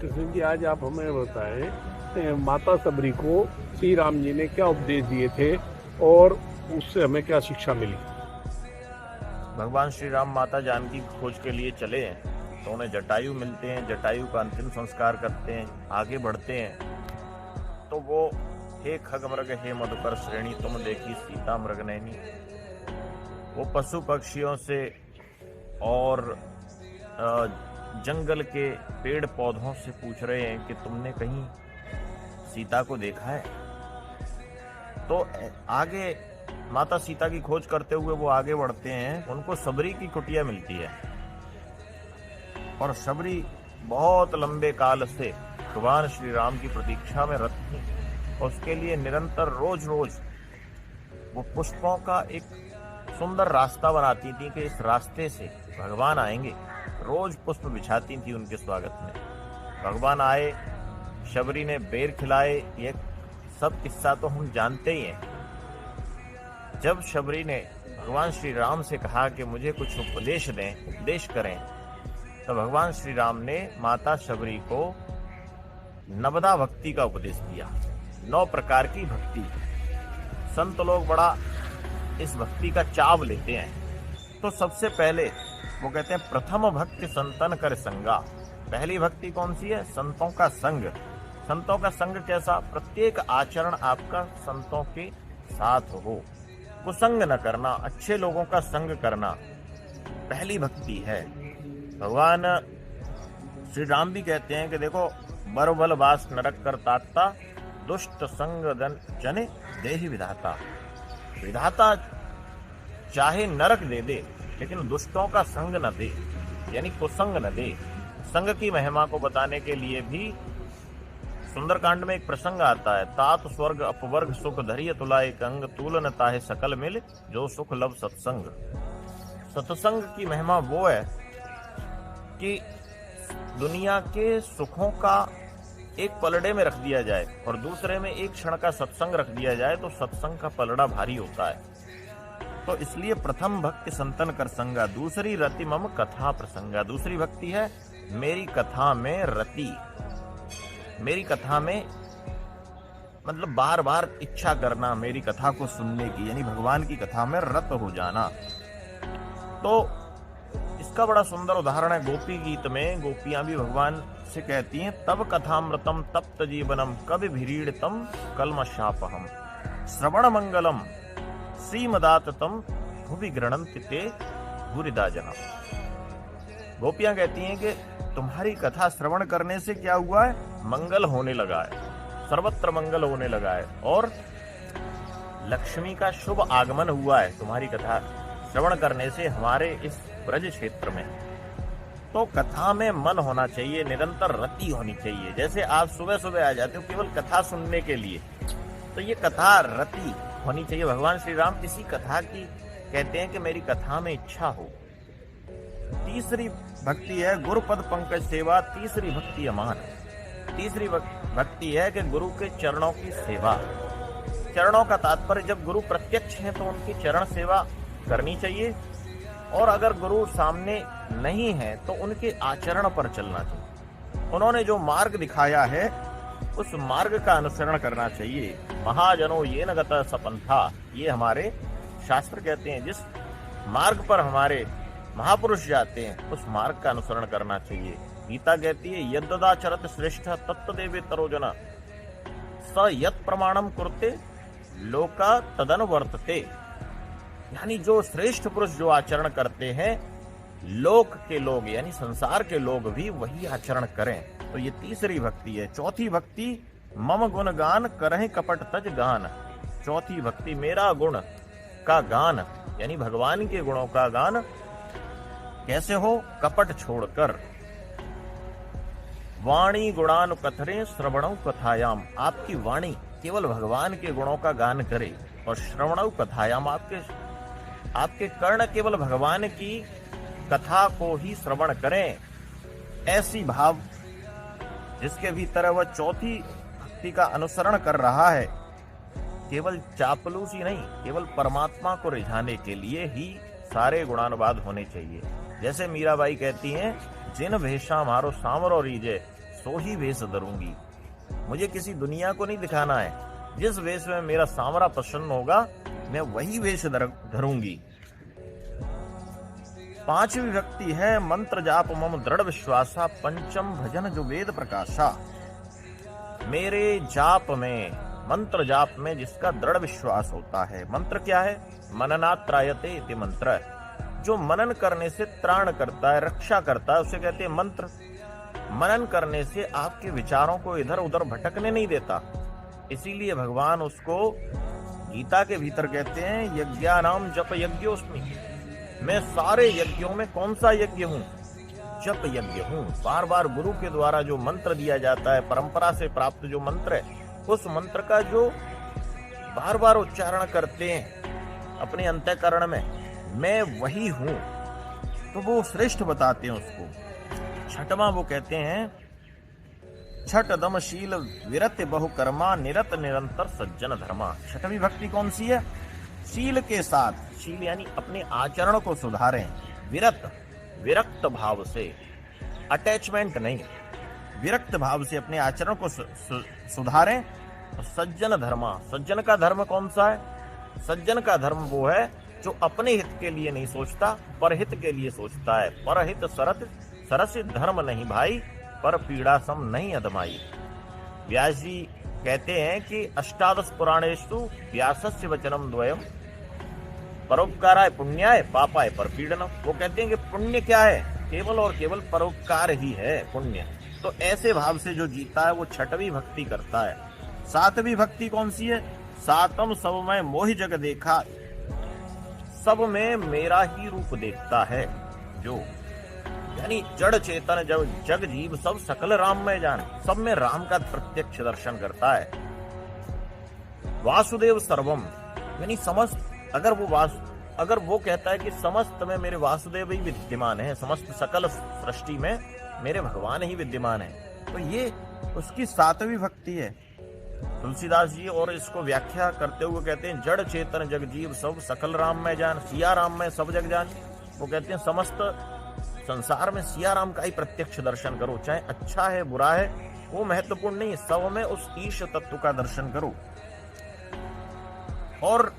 कृष्ण जी, आज आप हमें बताएं माता सबरी को श्री राम जी ने क्या उपदेश दिए थे और उससे हमें क्या शिक्षा मिली। भगवान श्री राम माता जानकी की खोज के लिए चले हैं तो उन्हें जटायु मिलते हैं। जटायु का अंतिम संस्कार करते हैं, आगे बढ़ते हैं तो वो हे खगमृग हे मधुकर श्रेणी तुम देखी सीता मृग नैनी, वो पशु पक्षियों से और जंगल के पेड़ पौधों से पूछ रहे हैं कि तुमने कहीं सीता को देखा है। तो आगे माता सीता की खोज करते हुए वो आगे बढ़ते हैं, उनको सबरी की कुटिया मिलती है और सबरी बहुत लंबे काल से भगवान श्री राम की प्रतीक्षा में रत थी। उसके लिए निरंतर रोज रोज वो पुष्पों का एक सुंदर रास्ता बनाती थी कि इस रास्ते से भगवान आएंगे। रोज पुष्प बिछाती थी उनके स्वागत में। भगवान आए, शबरी ने बेर खिलाए, ये सब किस्सा तो हम जानते ही हैं। जब शबरी ने भगवान श्री राम से कहा कि मुझे कुछ उपदेश दें, उपदेश करें, तो भगवान श्री राम ने माता शबरी को नवदा भक्ति का उपदेश दिया। 9 प्रकार की भक्ति। संत लोग बड़ा इस भक्ति का चाव लेते हैं। तो सबसे पहले वो कहते हैं प्रथम भक्ति संतन कर संगा। पहली भक्ति कौन सी है? संतों का संग। संतों का संग कैसा? प्रत्येक आचरण आपका संतों के साथ हो, कुसंग न करना, अच्छे लोगों का संग करना पहली भक्ति है। भगवान श्री राम भी कहते हैं कि देखो बरबल वास नरक कर ताकता, दुष्ट संग जने देहि विधाता। विधाता चाहे नरक दे दे लेकिन दुष्टों का संग न दे, यानी कुसंग न दे। संग की महिमा को बताने के लिए भी सुंदरकांड में एक प्रसंग आता है, तात स्वर्ग अपवर्ग सुख धरिय तुलाए कंग, तूलन ताहे सकल मिल जो सुख लव सत्संग। सत्संग की महिमा वो है कि दुनिया के सुखों का एक पलड़े में रख दिया जाए और दूसरे में एक क्षण का सत्संग रख दिया जाए तो सत्संग का पलड़ा भारी होता है। तो इसलिए प्रथम भक्ति संतन कर संगा, दूसरी रति मम कथा प्रसंगा। दूसरी भक्ति है मेरी कथा में रति। मेरी कथा में मतलब बार बार इच्छा करना मेरी कथा को सुनने की, यानी भगवान की कथा में रत हो जाना। तो इसका बड़ा सुंदर उदाहरण है गोपी गीत में। गोपियां भी भगवान से कहती हैं तब कथामृतम तप्त जीवनम कवि भिरीड़तम कलमशापहम श्रवण मंगलम श्रीमदाततम भुवि गृणन्ति ते भूरिदा जनम। गोपियां कहती हैं कि तुम्हारी कथा श्रवण करने से क्या हुआ है? मंगल होने लगा है, सर्वत्र मंगल होने लगा है और लक्ष्मी का शुभ आगमन हुआ है तुम्हारी कथा श्रवण करने से हमारे इस ब्रज क्षेत्र में। तो कथा में मन होना चाहिए, निरंतर रति होनी चाहिए। जैसे आप सुबह सुबह आ जाते हो केवल कथा सुनने के लिए, तो ये कथा रति होनी चाहिए। भगवान श्री राम इसी कथा की कहते हैं कि मेरी कथा में इच्छा हो। तीसरी भक्ति है गुरुपद पंकज सेवा, तीसरी भक्ति अमान। तीसरी भक्ति है कि गुरु के चरणों की सेवा। चरणों का तात्पर्य जब गुरु प्रत्यक्ष हैं तो उनकी चरण सेवा करनी चाहिए, और अगर गुरु सामने नहीं है तो उनके आचरण पर चलना चाहिए। उन्होंने जो मार्ग दिखाया है उस मार्ग का अनुसरण करना चाहिए। महाजनो ये न गत सपंथा, ये हमारे शास्त्र कहते हैं जिस मार्ग पर हमारे महापुरुष जाते हैं उस मार्ग का अनुसरण करना चाहिए। गीता कहती है यद्दाचरत श्रेष्ठ तत्तदेवे तरोजना स यत् प्रमाणम कुरुते लोका तदनुवर्तते। यानी जो श्रेष्ठ पुरुष जो आचरण करते हैं लोक के लोग यानी संसार के लोग भी वही आचरण करें। तो ये तीसरी भक्ति है। चौथी भक्ति मम गुण गान करहि कपट तज गान। चौथी भक्ति मेरा गुण का गान, यानी भगवान के गुणों का गान कैसे हो? कपट छोड़कर। वाणी गुणानु कथरे श्रवणौ कथायाम, आपकी वाणी केवल भगवान के गुणों का गान करे और श्रवणौ कथायाम आपके कर्ण केवल भगवान की कथा को ही श्रवण करें। ऐसी भाव जिसके भीतर वह चौथी भक्ति का अनुसरण कर रहा है, केवल चापलूसी नहीं, केवल परमात्मा को रिझाने के लिए ही सारे गुणानुवाद होने चाहिए। जैसे मीराबाई कहती हैं जिन भेषा मारो सांवरो रीजे सो ही वेश धरूंगी। मुझे किसी दुनिया को नहीं दिखाना है, जिस वेश में मेरा सांवरा प्रसन्न होगा मैं वही वेश धरूंगी। पांचवी विभक्ति है मंत्र जाप मम दृढ़ विश्वासा, पंचम भजन जो वेद प्रकाशा। मेरे जाप में, मंत्र जाप में जिसका दृढ़ विश्वास होता है। मंत्र क्या है? मननात् त्रायते इति मंत्र। जो मनन करने से त्राण करता है, रक्षा करता है, उसे कहते हैं मंत्र। मनन करने से आपके विचारों को इधर उधर भटकने नहीं देता। इसीलिए भगवान उसको गीता के भीतर कहते हैं यज्ञानाम जप यज्ञोस्मि। मैं सारे यज्ञों में कौन सा यज्ञ हूं? जप यज्ञ हूं। बार बार गुरु के द्वारा जो मंत्र दिया जाता है, परंपरा से प्राप्त जो मंत्र है, उस मंत्र का जो बार बार उच्चारण करते हैं अपने अंतःकरण में, मैं वही हूं, तो वो श्रेष्ठ बताते हैं उसको। छठवां वो कहते हैं छठ दम शील विरत बहुकर्मा, निरत निरंतर सज्जन धर्मा। छठवीं भक्ति कौन सी है? शील के साथ, शील यानी अपने आचरण को सुधारें, विरत विरक्त भाव से, अटैचमेंट नहीं, विरक्त भाव से अपने आचरण को सुधारें। सज्जन धर्मा, सज्जन का धर्म कौन सा है? सज्जन का धर्म वो है जो अपने हित के लिए नहीं सोचता, परहित के लिए सोचता है। परहित सरत सरसित धर्म नहीं भाई, पर पीड़ा सम नहीं अदमाई। व्यास जी कहते हैं कि अष्टादश पुराणेषु व्यासस्य वचनम द्वयम, परोपकाराय पुण्याय पापाय परपीड़नम। वो कहते हैं कि पुण्य क्या है? केवल और केवल परोपकार ही है पुण्य। तो ऐसे भाव से जो जीता है वो छठवीं भक्ति करता है। सातवीं भक्ति कौन सी है? सातम सब में मोहि जग देखा, सब में मेरा ही रूप देखता है जो, यानी जड़ चेतन जग जीव सब सकल राम में जान, सब में राम का प्रत्यक्ष दर्शन करता है। वासुदेव सर्वम, यानी समस्त, अगर वो कहता है कि समस्त में मेरे वासुदेव ही विद्यमान है, समस्त सकल सृष्टि में मेरे भगवान ही विद्यमान है, तो ये उसकी सातवीं भक्ति है। तुलसीदास जी और इसको व्याख्या करते हुए कहते हैं जड़ चेतन जग जीव सब सकल राम में जान, सिया राम में सब जग जान। वो कहते हैं समस्त संसार में सिया राम का ही प्रत्यक्ष दर्शन करो, चाहे अच्छा है बुरा है वो महत्वपूर्ण नहीं, सब में उस ईश तत्व का दर्शन करो। और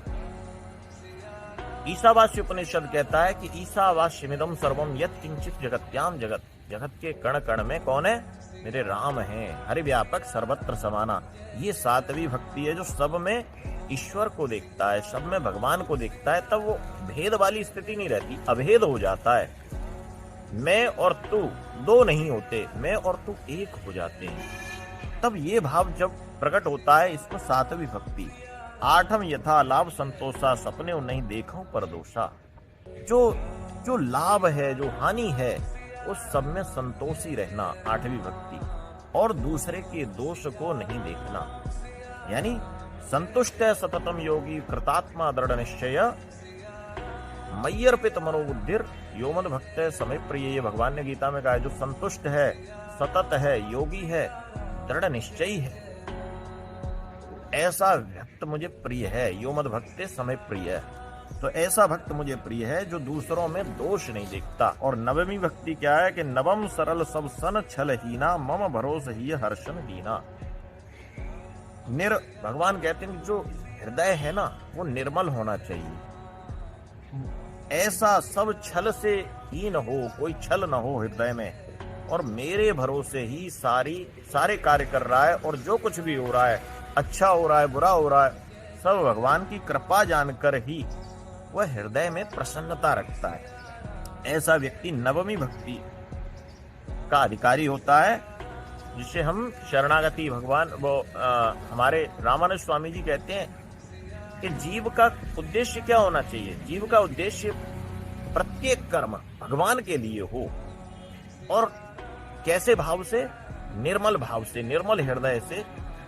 ईशावास्य उपनिषद कहता है कि ईशावास्यमिदं सर्वम यत् किंचित जगत्याम जगत, जगत के कण कण में कौन है? मेरे राम हैं, हरि व्यापक सर्वत्र समाना। ये सातवीं भक्ति है जो सब में ईश्वर को देखता है, सब में भगवान को देखता है। तब वो भेद वाली स्थिति नहीं रहती, अभेद हो जाता है। मैं और तू दो नहीं होते, मैं और तू एक हो जाते हैं। तब ये भाव जब प्रकट होता है, इसको सातवीं भक्ति। आठम यथा लाभ संतोषा, सपने नहीं देखो पर दोषा। जो लाभ है, जो हानि है, उस सब में संतोषी रहना, आठवीं भक्ति। और दूसरे के दोष को नहीं देखना, यानी संतुष्ट है सततम योगी, कृतात्मा दृढ़ निश्चय, मय्यर्पित मनोबुद्धिर योमद भक्त समय प्रिय। ये भगवान ने गीता में कहा है, जो संतुष्ट है, सतत है, योगी है, दृढ़ निश्चयी है, ऐसा भक्त मुझे प्रिय है। योमद भक्त समय प्रिय है, तो ऐसा भक्त मुझे प्रिय है जो दूसरों में दोष नहीं देखता। और नवमी भक्ति क्या है कि नवम सरल सब सन छल हीना, मम भरोस ही हर्षन दीना। भगवान कहते हैं जो हृदय है ना, वो निर्मल होना चाहिए, ऐसा सब छल से हीन हो, कोई छल न हो हृदय में, और मेरे भरोसे ही सारे कार्य कर रहा है। और जो कुछ भी हो रहा है, अच्छा हो रहा है, बुरा हो रहा है, सब भगवान की कृपा जानकर ही वह हृदय में प्रसन्नता रखता है। ऐसा व्यक्ति नवमी भक्ति का अधिकारी होता है, जिसे हम शरणागति भगवान हमारे रामानंद स्वामी जी कहते हैं कि जीव का उद्देश्य क्या होना चाहिए? जीव का उद्देश्य प्रत्येक कर्म भगवान के लिए हो, और कैसे भाव से? निर्मल भाव से, निर्मल हृदय से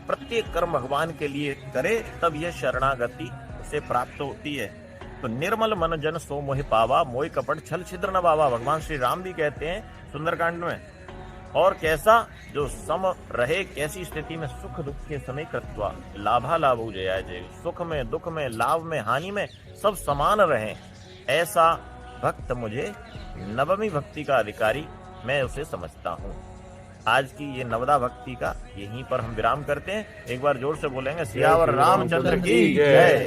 प्रत्येक कर्म भगवान के लिए करे, तब यह शरणागति उसे प्राप्त होती है। तो निर्मल मन जन सो मोहि पावा, मोहि कपट छल छिद्र न बावा। भगवान श्री राम भी कहते हैं सुंदरकांड में। और कैसा? जो सम रहे, कैसी स्थिति में? सुख दुख के समय कृत्वा लाभा लाभो जया जय। सुख में, दुख में, लाभ में, हानि में सब समान रहें, ऐसा भक्त मुझे नवमी भक्ति का अधिकारी, मैं उसे समझता हूँ। आज की ये नवदा भक्ति का यहीं पर हम विराम करते हैं। एक बार जोर से बोलेंगे सियावर रामचंद्र की जय।